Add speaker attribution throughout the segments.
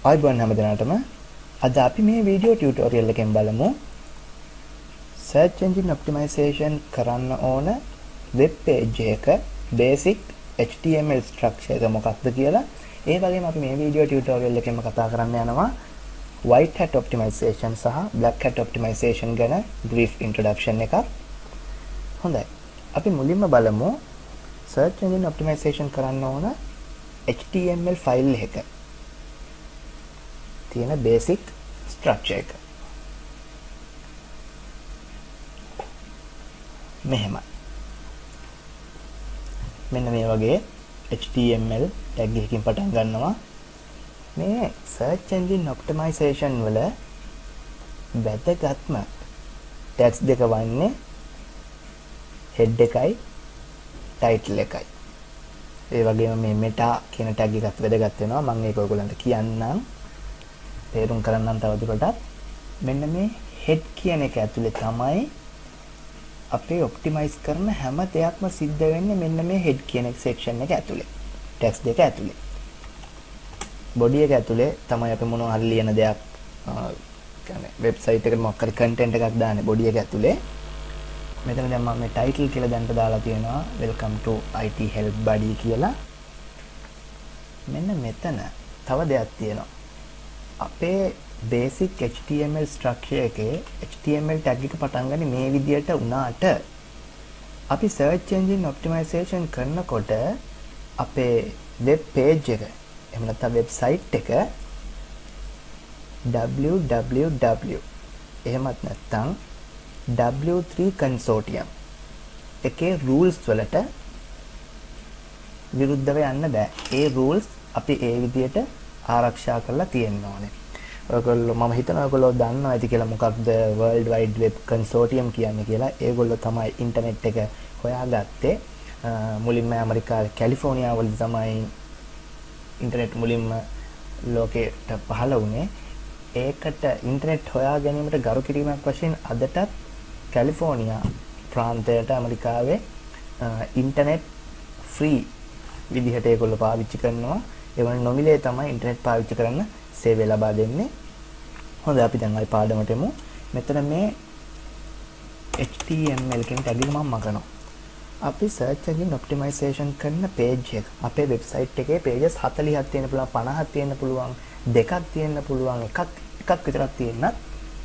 Speaker 1: ආයිබෝන් හැමදෙනාටම අද අපි මේ වීඩියෝ ටියුටෝරියල් එකෙන් බලමු search engine optimization කරන්න ඕන web page එක basic HTML structure එක මොකක්ද කියලා. ඒ වගේම අපි මේ වීඩියෝ ටියුටෝරියල් එකෙන්ම කතා කරන්න යනවා white hat optimization සහ black hat optimization ගැන brief introduction එකක්. හොඳයි. අපි මුලින්ම බලමු search engine optimization කරන්න ඕන HTML file එක තියෙන basic structure එක. මෙහෙමයි. මෙන්න මේ වගේ HTML tag එකකින් පටන් ගන්නවා. මේ search engine optimization වල වැදගත්ම tags දෙක වන්නේ head එකයි title එකයි. ඒ වගේම මේ meta කියන tag එකත් වැදගත් වෙනවා. මම ඒක ඔයගොල්ලන්ට කියන්නම්. තේරුම් කරන්නම් තවදුරටත්. මෙන්න මේ head කියන එක ඇතුලේ තමයි අපේ ඔප්ටිමයිස් කරන හැම දෙයක්ම සිද්ධ වෙන්නේ මෙන්න මේ head කියන section එක ඇතුලේ. text දෙක ඇතුලේ. body එක ඇතුලේ තමයි අපි මොනවා හරි ලියන දෙයක් කියන්නේ website එකට මොකක් හරි content එකක් දාන්නේ body එක ඇතුලේ. මෙතන දැන් මම මේ title කියලා දැන්ට දාලා තියෙනවා welcome to IT help buddy කියලා. මෙන්න මෙතන තව දෙයක් තියෙනවා. අපේ basic HTML structure එකේ HTML tag එක පටන් ගන්නේ මේ විදියට වුණාට අපි search engine optimization කරනකොට අපේ web page එක එහෙම නැත්නම් website එක www එහෙමත් නැත්නම් W3 consortium එකේ rules වලට විරුද්ධව යන්න බෑ. ඒ rules අපි ඒ විදියට ආරක්ෂා කරලා තියෙන්න ඕනේ. ඔයගොල්ලෝ මම හිතනවා ඔයගොල්ලෝ දන්නවා ඇති කියලා මොකක්ද World Wide Web Consortium කියන්නේ කියලා. ඒගොල්ලෝ තමයි ඉන්ටර්නෙට් එක හොයාගත්තේ. මුලින්ම ඇමරිකාවේ කැලිෆෝනියා වල තමයි ඉන්ටර්නෙට් මුලින්ම ලෝකෙට පහළ වුණේ. ඒකට ඉන්ටර්නෙට් හොයා ගැනීමට ගරු කිරීමක් වශයෙන් අදටත් කැලිෆෝනියා ප්‍රාන්තයට ඇමරිකාවේ ඉන්ටර්නෙට් ෆ්‍රී විදිහට ඒගොල්ලෝ පාවිච්චි කරනවා. ඒ වගේ නොමිලේ තමයි ඉන්ටර්නෙට් පාවිච්චි කරන්න සේවය ලබා දෙන්නේ. හොඳයි අපි දැන් ආයි පාඩමට එමු. මෙතන මේ HTML කෙන් tag එක මම මගනවා. අපි search engine optimization කරන page එක අපේ website එකේ pages 40ක් තියෙන්න පුළුවන් 50ක් තියෙන්න පුළුවන් දෙකක් තියෙන්න පුළුවන් එකක් විතරක් තියෙන්නත්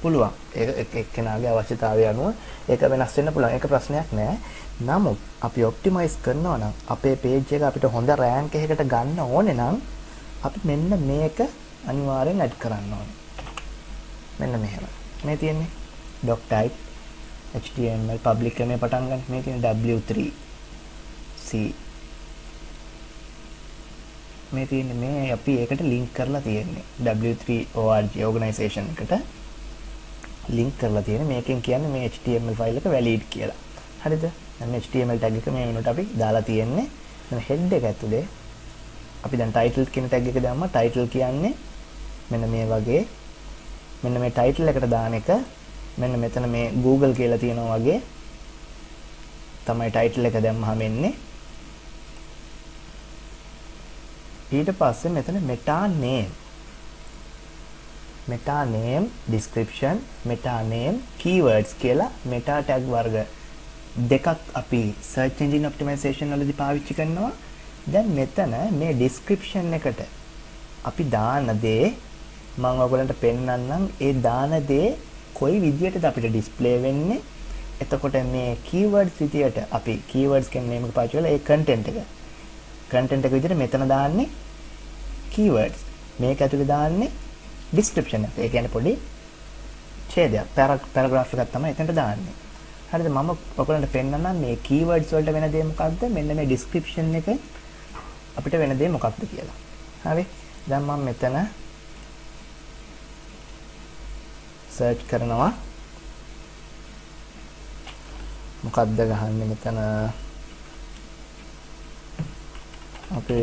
Speaker 1: පුළුවන්. ඒක එක්කෙනාගේ අවශ්‍යතාවය අනුව ඒක වෙනස් වෙන්න පුළුවන්. ඒක ප්‍රශ්නයක් නෑ. නමුත් අපි ඔප්ටිමයිස් කරනවා නම් අපේ page එක අපිට හොඳ rank එකකට ගන්න ඕනේ නම් අපි මෙන්න මේක අනිවාර්යෙන් add කරන්න ඕනේ. මෙන්න මෙහෙම. මේ තියෙන්නේ doc type HTML public එකේ පටන් ගන්න. මේ තියෙන W3C. මේ තියෙන්නේ මේ අපි ඒකට link කරලා තියෙන්නේ W3 org organization එකට link කරලා තියෙන්නේ. මේකෙන් කියන්නේ මේ HTML file එක valid කියලා. හරිද? දැන් HTML tag එක මේ වෙනකොට අපි දාලා තියෙන්නේ. දැන් head එක ඇතුලේ අපි දැන් title කියන tag එක දැම්මා. title කියන්නේ මෙන්න මේ වගේ මෙන්න මේ title එකට දාන එක මෙන්න මෙතන මේ Google කියලා තියෙනවා වගේ තමයි title එක දැම්මහම එන්නේ. ඊට පස්සේ මෙතන meta name description meta name keywords කියලා meta tag වර්ග දෙකක් අපි search engine optimization වලදී පාවිච්චි කරනවා. දැන් මෙතන මේ description එකට අපි දාන දේ මම ඔයගලන්ට පෙන්නන්නම්. ඒ දාන දේ කොයි විදියටද අපිට display වෙන්නේ. එතකොට මේ keywords විදියට අපි keywords කියන name එක පාවිච්චි කරලා ඒ content එක විදියට මෙතන දාන්නේ keywords. මේක ඇතුලේ දාන්නේ description එක. ඒ කියන්නේ පොඩි ඡේදයක් paragraph එකක් තමයි එතනට දාන්නේ. හරිද? මම ඔයගලන්ට පෙන්නන්නම් මේ keywords වලට වෙන දේ මොකක්ද? මෙන්න මේ description එක අපිට වෙන දේ මොකක්ද කියලා. හරි? දැන් මම මෙතන search කරනවා. මොකක්ද ගහන්නේ මෙතන? අපි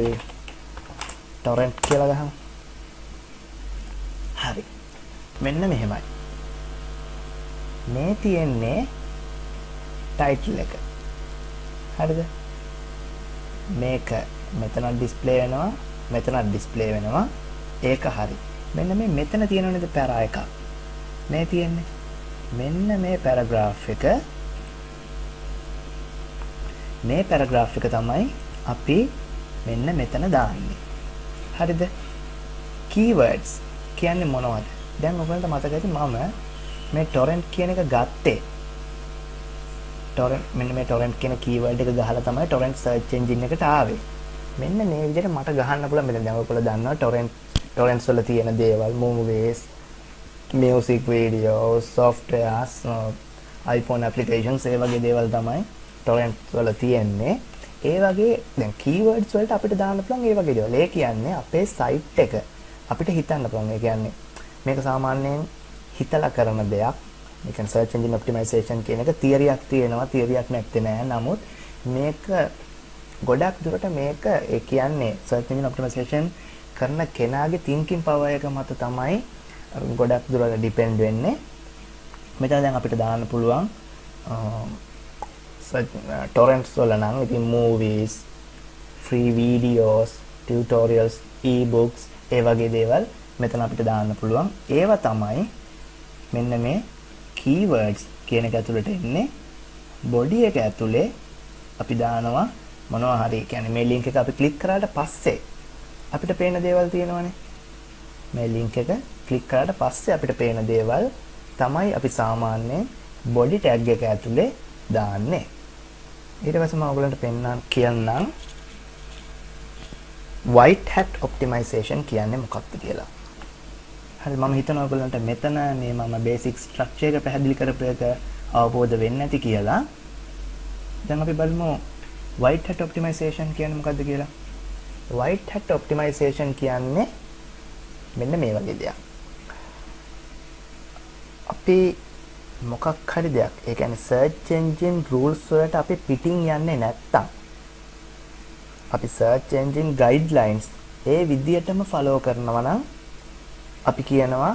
Speaker 1: torrent කියලා ගහමු. හරි. මෙන්න මෙහෙමයි. මේ තියෙන්නේ title එක. හරිද? මේක මෙතන display වෙනවා. ඒක හරි. මෙන්න මේ මෙතන තියෙන නේද පැරා එකක්. මේ තියෙන්නේ. මෙන්න මේ පැරග්‍රාෆ් එක. මේ පැරග්‍රාෆ් එක තමයි අපි මෙන්න මෙතන දාන්නේ. හරිද? keywords කියන්නේ මොනවද? දැන් ඔයගලන්ට මතක ඇති මම මේ torrent කියන එක ගත්තේ. torrent මෙන්න මේ torrent කියන keyword එක ගහලා තමයි torrent search engine එකට ආවේ. මෙන්න මේ විදිහට මට ගහන්න පුළුවන් මෙතන. දැන් ඔයගොල්ලෝ දන්නවා torrents වල තියෙන දේවල්, movies, music videos, softwares, iPhone applications ඒ වගේ දේවල් තමයි torrents වල තියෙන්නේ. ඒ වගේ දැන් keywords වලට අපිට දාන්න පුළුවන් ඒ වගේ දේවල්. ඒ කියන්නේ අපේ site එක අපිට හිතන්න පුළුවන්. ඒ කියන්නේ මේක සාමාන්‍යයෙන් හිතලා කරන දෙයක්. මේ කියන්නේ search engine optimization කියන එක තියරියක් තියෙනවා, තියරියක් නැත්තේ නෑ. නමුත් මේක ගොඩක් දුරට මේක ඒ කියන්නේ search engine optimization කරන කෙනාගේ thinking power එක මත තමයි ගොඩක් දුරට depend වෙන්නේ. මෙතන දැන් අපිට දාන්න පුළුවන් torrents වල නම් ඉතින් movies, free videos, tutorials, e-books ඒ වගේ දේවල් මෙතන අපිට දාන්න පුළුවන්. ඒවා තමයි මෙන්න මේ keywords කියන එක ඇතුළට එන්නේ. body එක ඇතුලේ අපි දානවා මොනවා හරි. කියන්නේ මේ link එක අපි click කරාට පස්සේ අපිට පේන දේවල් තියෙනවනේ. මේ link එක click කරාට පස්සේ අපිට පේන දේවල් තමයි අපි සාමාන්‍යයෙන් body tag එක ඇතුලේ දාන්නේ. ඊට පස්සේ මම ඔයගලන්ට පෙන්නන්න කියන්නම් white hat optimization කියන්නේ මොකක්ද කියලා. හරි මම හිතනවා ඔයගලන්ට මෙතන මේ මම basic structure එක පැහැදිලි කරපු එක අවබෝධ වෙන්නේ නැති කියලා. දැන් අපි බලමු white hat optimization කියන්නේ මොකක්ද කියලා. white hat optimization කියන්නේ මෙන්න මේ වගේ දෙයක්. අපි මොකක් හරි දෙයක්, ඒ කියන්නේ search engine rules වලට අපි පිටින් යන්නේ නැත්තම්, අපි search engine guidelines ඒ විදියටම follow කරනවා නම් අපි කියනවා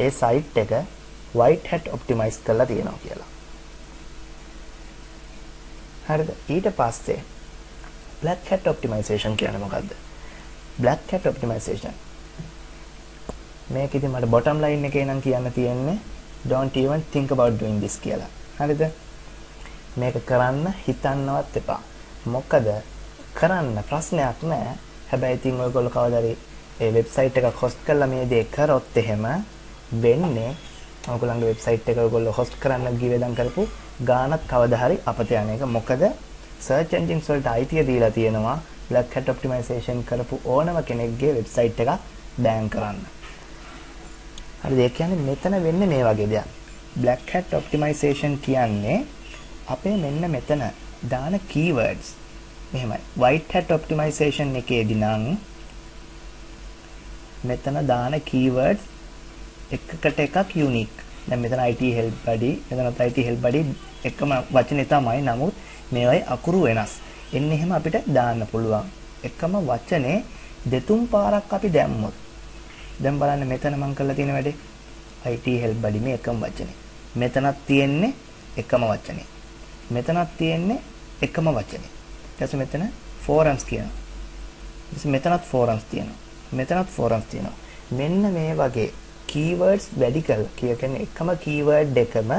Speaker 1: ඒ site එක white hat optimize කරලා තියෙනවා කියලා. හරිද? ඊට පස්සේ black hat optimization කියන්නේ මොකද්ද? black hat optimization මේකෙදි මට bottom line එකේ නම් කියන්න තියෙන්නේ don't even think about doing this කියලා. හරිද? මේක කරන්න හිතන්නවත් එපා. මොකද කරන්න ප්‍රශ්නයක් නැහැ. හැබැයි ඉතින් ඔයගොල්ලෝ කවදාද ඒ වෙබ්සයිට් එකක් host කරලා මේ දේ කරොත් එහෙම වෙන්නේ ඔයගොල්ලන්ගේ වෙබ්සයිට් එක ඔයගොල්ලෝ host කරන්න ගිවෙදම් කරපු ගානක් කවදා හරි අපත යන එක. මොකද search engines වලට අයිතිය දීලා තියෙනවා black hat optimization කරපු ඕනම කෙනෙක්ගේ වෙබ්සයිට් එකක් බෑන් කරන්න. හරිද? ඒ කියන්නේ මෙතන වෙන්නේ මේ වගේ දෙයක්. black hat optimization කියන්නේ අපේ මෙන්න මෙතන දාන keywords මෙහෙමයි. white hat optimization එකේදී නම් මෙතන දාන keywords එකකට එකක් unique. දැන් මෙතන IT help buddy, මෙතනත් IT help buddy එකම වචනේ තමයි. නමුත් මේවයි අකුරු වෙනස්. එන්නේ එහෙම අපිට දාන්න පුළුවන්. එකම වචනේ දෙතුන් පාරක් අපි දැම්මොත්. දැන් බලන්න මෙතන මම කරලා තියෙන වැඩේ IT help buddy මේ එකම වචනේ. මෙතනත් තියෙන්නේ එකම වචනේ. මෙතනත් තියෙන්නේ එකම වචනේ. ඊට පස්සේ මෙතන forums කියනවා. ඊට මෙතනත් forums තියෙනවා. මෙතනත් forums තියෙනවා. මෙන්න මේ වගේ keywords වැඩි කරලා කියන්නේ එකම keyword දෙකම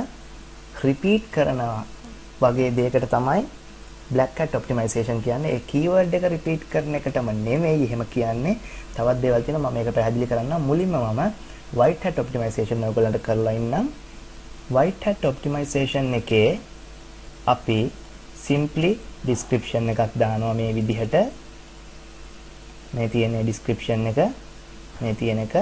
Speaker 1: repeat කරනවා වගේ දෙයකට තමයි black hat optimization කියන්නේ. ඒ keyword එක repeat කරන එකටම නෙමෙයි එහෙම කියන්නේ. තවත් දේවල් තියෙනවා. මම මේක පැහැදිලි කරන්න. මුලින්ම මම white hat optimization ඔයගොල්ලන්ට කරලා ඉන්නම්. white hat optimization එකේ අපි simply description එකක් දානවා මේ විදිහට. මේ තියෙන description එක, මේ තියෙන එක.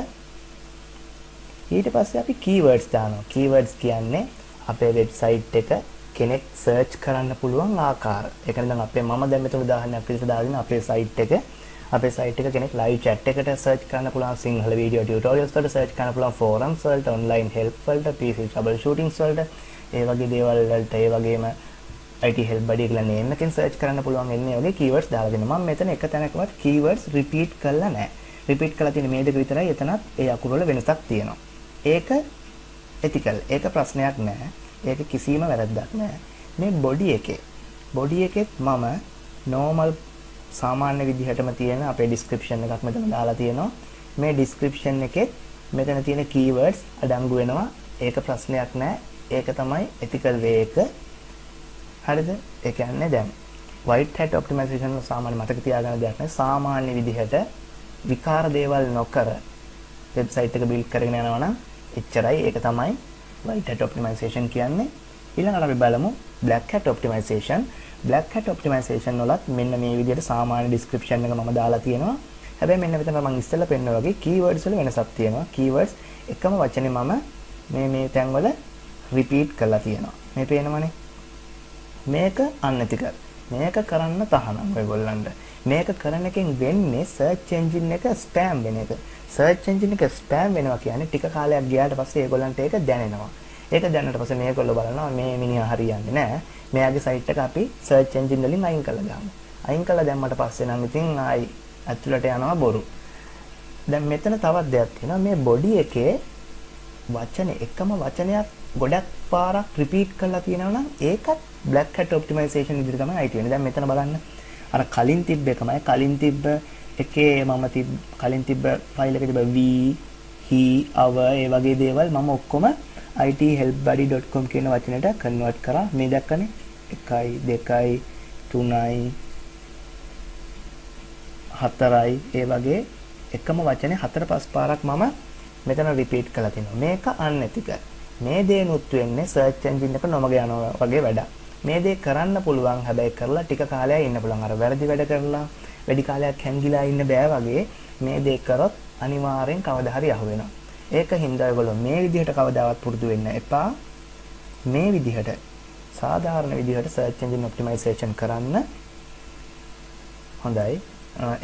Speaker 1: ඊට පස්සේ අපි keywords දානවා. keywords කියන්නේ අපේ website එක කෙනෙක් search කරන්න පුළුවන් ආකාර. ඒ කියන්නේ දැන් අපේ මම දැන් මෙතන උදාහරණයක් විදිහට දාගෙන අපේ site එක කෙනෙක් live chat එකට search කරන්න පුළුවන්, සිංහල video tutorials වලට search කරන්න පුළුවන්, forums වලට, online help වලට, PC troubleshooting වලට, ඒ වගේ දේවල් වලට, ඒ වගේම IT help buddy කියලා name එකෙන් search කරන්න පුළුවන් එන්නේ වගේ keywords දාලා දෙනවා. මම මෙතන එක තැනකවත් keywords repeat කරලා නැහැ. repeat කරලා තියෙන මේ දෙක විතරයි. එතනත් ඒ අකුරු වල වෙනසක් තියෙනවා. ඒක ethical. ඒක ප්‍රශ්නයක් නැහැ. ඒක කිසිම වැරද්දක් නැහැ. මේ body එකෙත් මම normal සාමාන්‍ය විදිහටම තියෙන අපේ description එකක් මෙතන දාලා තියෙනවා. මේ description එකේ මෙතන තියෙන keywords අඩංගු වෙනවා. ඒක ප්‍රශ්නයක් නෑ. ඒක තමයි ethical way එක. හරිද? ඒ කියන්නේ දැන් white hat optimization වල සාමාන්‍ය මතක තියාගන්න දෙයක් නෑ. සාමාන්‍ය විදිහට විකාර දේවල් නොකර වෙබ්සයිට් එක build කරගෙන යනවා නම් එච්චරයි. ඒක තමයි white hat optimization කියන්නේ. ඊළඟට අපි බලමු black hat optimization. black hat optimization වලත් මෙන්න මේ විදිහට සාමාන්‍ය description එක මම දාලා තියෙනවා. හැබැයි මෙන්න මෙතන මම ඉස්සෙල්ලා පෙන්නුවා වගේ keywords වල වෙනසක් තියෙනවා. keywords එකම වචනේ මම මේ තැන් වල repeat කරලා තියෙනවා. මේ පේනවනේ. මේක unethical. මේක කරන්න තහනම් ඔයගොල්ලන්ට. මේක කරන එකෙන් වෙන්නේ search engine එක spam වෙන එක. search engine එක spam වෙනවා කියන්නේ ටික කාලයක් ගියාට පස්සේ ඒගොල්ලන්ට ඒක දැනෙනවා. ඒක දැනනට පස්සේ මේගොල්ලෝ බලනවා මේ මිනිහා හරියන්නේ නැහැ. මෙයාගේ site එක අපි search engine වලින් අයින් කරලා දාමු. අයින් කළා දැම්මට පස්සේ නම් ඉතින් ආයි ඇතුළට යනවා බොරු. දැන් මෙතන තවත් දෙයක් තියෙනවා. මේ body එකේ වචනේ එකම වචනයක් ගොඩක් පාරක් repeat කරලා තියෙනවා නම් ඒකත් black hat optimization විදිහට තමයි අයිති වෙන්නේ. දැන් මෙතන බලන්න. අර කලින් තිබ්බ එකමයි කලින් තිබ්බ එකේ මම කලින් තිබ්බ ෆයිල් එකේ තිබ්බ v he our ඒ වගේ දේවල් මම ඔක්කොම ithelpbuddy.com කියන වචනයට කන්වර්ට් කරා. මේ දැක්කනේ 1 2 3 4යි ඒ වගේ එකම වචනේ 4-5 පාරක් මම මෙතන රිපීට් කරලා තිනවා. මේක unethical. මේ දේනුත් වෙන්නේ search engine එක නොමග යනවා වගේ වැඩක්. මේ දේ කරන්න පුළුවන්. හැබැයි කරලා ටික කාලයක් ඉන්න පුළුවන්. අර වැරදි වැඩ කරලා වැඩි කාලයක් හැංගිලා ඉන්න බෑ වගේ මේ දේ කරොත් අනිවාර්යෙන් කවදා හරි අහු වෙනවා. ඒක හින්දා ඔයගොල්ලෝ මේ විදිහට කවදාවත් පුරුදු වෙන්න එපා. මේ විදිහට සාධාරණ විදිහට search engine optimization කරන්න. හොඳයි.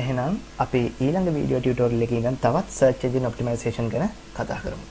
Speaker 1: එහෙනම් අපි ඊළඟ වීඩියෝ ටියුටෝරියල් එකේ ඉඳන් තවත් search engine optimization ගැන කතා කරමු.